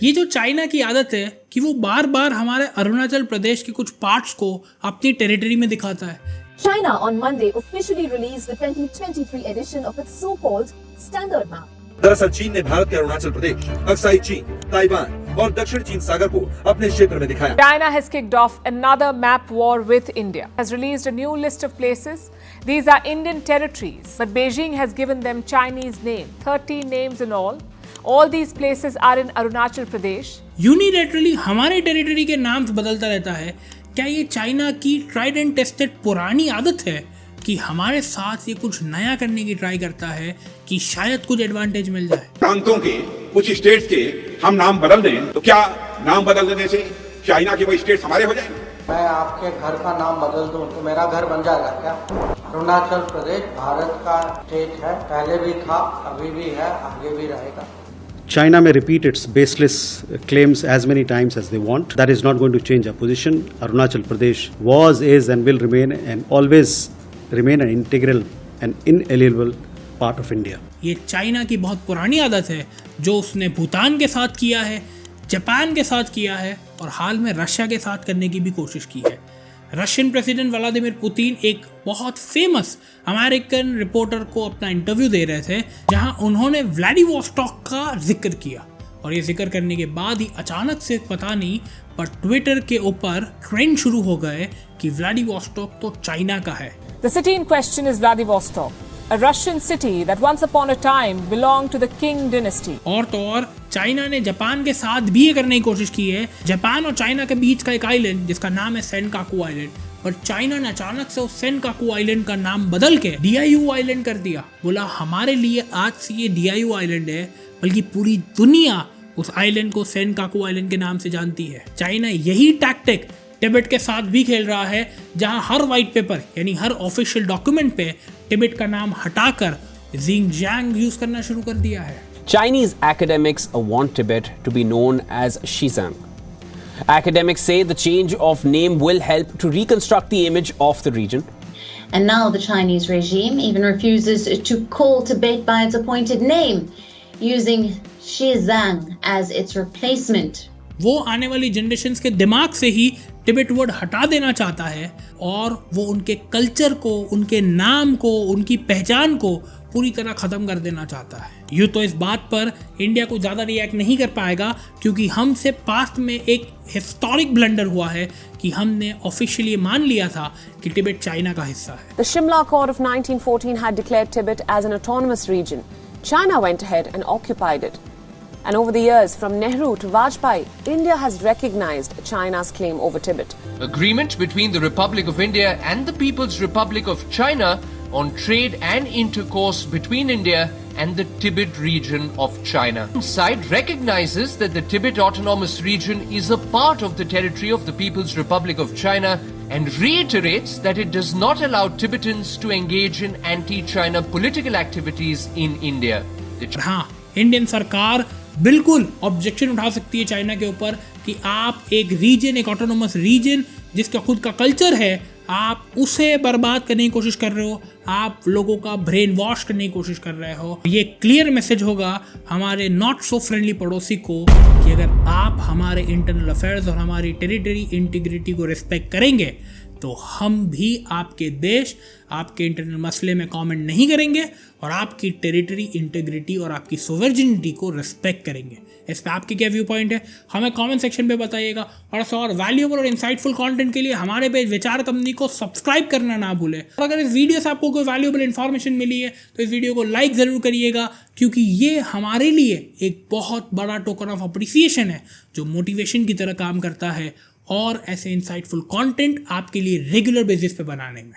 ये जो चाइना की आदत है कि वो बार बार हमारे अरुणाचल प्रदेश के कुछ पार्ट्स को अपनी टेरिटरी में दिखाता है। China on Monday officially released the 2023 edition of its so-called Standard Map. दरअसल चीन ने भारत के अरुणाचल प्रदेश, अक्साई चीन, ताइवान और दक्षिण चीन सागर को अपने क्षेत्र में दिखाया। China has kicked off another map war with India. Has released a new list of places. These are Indian territories, but Beijing has given them Chinese name. 13 names in all. All these places are in Arunachal Pradesh. Unilaterally हमारे territory के नाम बदलता रहता है। क्या ये China की tried and tested पुरानी आदत है कि हमारे साथ ये कुछ नया करने की ट्राई करता है कि शायद कुछ एडवांटेज मिल जाए? प्रांतों के कुछ स्टेट्स के हम नाम बदल दें तो क्या नाम बदल देने से चाइना के वो स्टेट्स हमारे हो जाएंगे? मैं आपके घर का नाम बदल दूं तो मेरा घर बन जाएगा क्या? अरुणाचल प्रदेश भारत का स्टेट है, पहले भी था, अभी भी है, आगे भी रहेगा। China may repeat its baseless claims as many times as they want. That is not going to change our position. Arunachal Pradesh was, is and will remain and always remain an integral and inalienable part of India. ये China की बहुत पुरानी आदत है जो उसने भूटान के साथ किया है, जापान के साथ किया है और हाल में रशिया के साथ करने की भी कोशिश की है। रशियन प्रेसिडेंट व्लादिमीर पुतिन एक बहुत फेमस अमेरिकन रिपोर्टर को अपना इंटरव्यू दे रहे थे जहां उन्होंने व्लादिवोस्टॉक का जिक्र किया और ये जिक्र करने के बाद ही अचानक से पता नहीं पर ट्विटर के ऊपर ट्रेंड शुरू हो गए कि व्लादिवोस्टॉक तो चाइना का है। The city in question is Vladivostok, a Russian city that once upon a time belonged to the Qing dynasty. और तो और चाइना ने जापान के साथ भी ये करने की कोशिश की है। जापान और चाइना के बीच का एक आइलैंड जिसका नाम है सेनकाकू आइलैंड, पर चाइना ने अचानक से उस सेनकाकू आइलैंड का नाम बदल के डीआईयू आइलैंड कर दिया। बोला हमारे लिए आज से ये डीआईयू आइलैंड है, बल्कि पूरी दुनिया उस आइलैंड को सेनकाकू आइलैंड के नाम से जानती है। चाइना यही टैक्टिक तिब्बत के साथ भी खेल रहा है, जहां हर व्हाइट पेपर यानी हर ऑफिशियल डॉक्यूमेंट पे तिब्बत का नाम हटाकर जिंगजियांग यूज करना शुरू कर दिया है। Chinese academics want Tibet to be known as Xizang. Academics say the change of name will help to reconstruct the image of the region. And now the Chinese regime even refuses to call Tibet by its appointed name, using Xizang as its replacement. वो आने वाली generations के दिमाग से ही Tibet word हटा देना चाहता है और वो उनके कल्चर को, उनके नाम को, उनकी पहचान को पूरी तरह ख़त्म कर देना चाहता है। यूँ तो इस बात पर इंडिया को ज़्यादा रिएक्ट नहीं कर पाएगा क्योंकि हमसे पास्ट में एक हिस्टोरिक ब्लंडर हुआ है कि हमने ऑफिशियली मान लिया था कि तिब्बत चाइना का हिस्सा है। The Shimla Accord of 1914 had declared Tibet as an autonomous region. China went ahead and occupied it. And over the years, from Nehru to Vajpayee, India has recognized China's claim over Tibet. Agreement between the Republic of India and the People's Republic of China on trade and intercourse between India and the Tibet region of China. One side recognizes that the Tibet Autonomous Region is a part of the territory of the People's Republic of China and reiterates that it does not allow Tibetans to engage in anti-China political activities in India. हाँ, Indian सरकार बिल्कुल objection उठा सकती है China के ऊपर कि आप एक रीजन, एक ऑटोनोमस रीजन जिसका खुद का कल्चर है, आप उसे बर्बाद करने की कोशिश कर रहे हो, आप लोगों का ब्रेन वॉश करने की कोशिश कर रहे हो। ये क्लियर मैसेज होगा हमारे नॉट सो फ्रेंडली पड़ोसी को कि अगर आप हमारे इंटरनल अफेयर्स और हमारी टेरिटरी इंटीग्रिटी को रिस्पेक्ट करेंगे तो हम भी आपके देश, आपके इंटरनल मसले में कमेंट नहीं करेंगे और आपकी टेरिटरी इंटीग्रिटी और आपकी सोवर्जिनिटी को रिस्पेक्ट करेंगे। इस पर आपके क्या व्यू पॉइंट है हमें कमेंट सेक्शन पे बताइएगा। और वैल्यूएबल और इंसाइटफुल कंटेंट के लिए हमारे पेज विचार कंपनी को सब्सक्राइब करना ना भूलें। और अगर इस वीडियो से आपको कोई वैल्यूएबल इन्फॉर्मेशन मिली है तो इस वीडियो को लाइक ज़रूर करिएगा, क्योंकि ये हमारे लिए एक बहुत बड़ा टोकन ऑफ अप्रिसिएशन है जो मोटिवेशन की तरह काम करता है और ऐसे इंसाइटफुल कंटेंट आपके लिए रेगुलर बेसिस पे बनाने में।